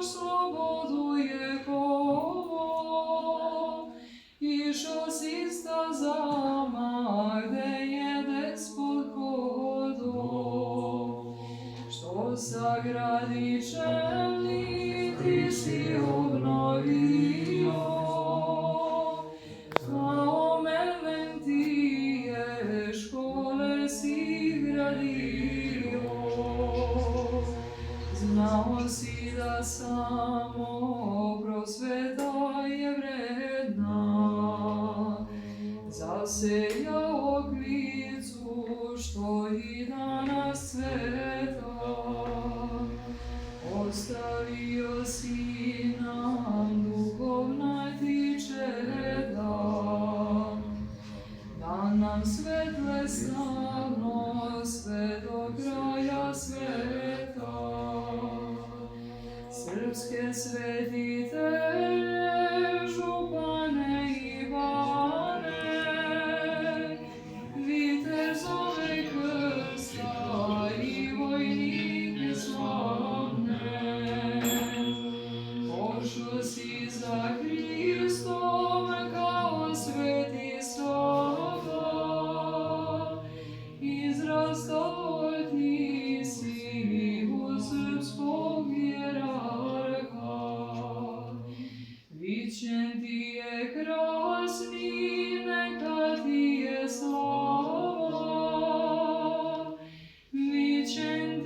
sloboduje ko, išao si stazama gde je despot hodo, što sagradi čelni ti si obnovio, kao Melentije škole si gradio. Znao si da samo prosveta je vredna, zasejao klicu što i danas cveta. Ostavio si nam duhovna ti čeda, da nam svetle slavno sve do kraja sveta. Srpske svetitelje, župane Ivane, vitezove krsta i vojnike slavne, pošao si za Hristom kao sveti Sava, izrastao ti si u srpskog jerarha. Vičen ti je krasni, neka ti je slava, vičen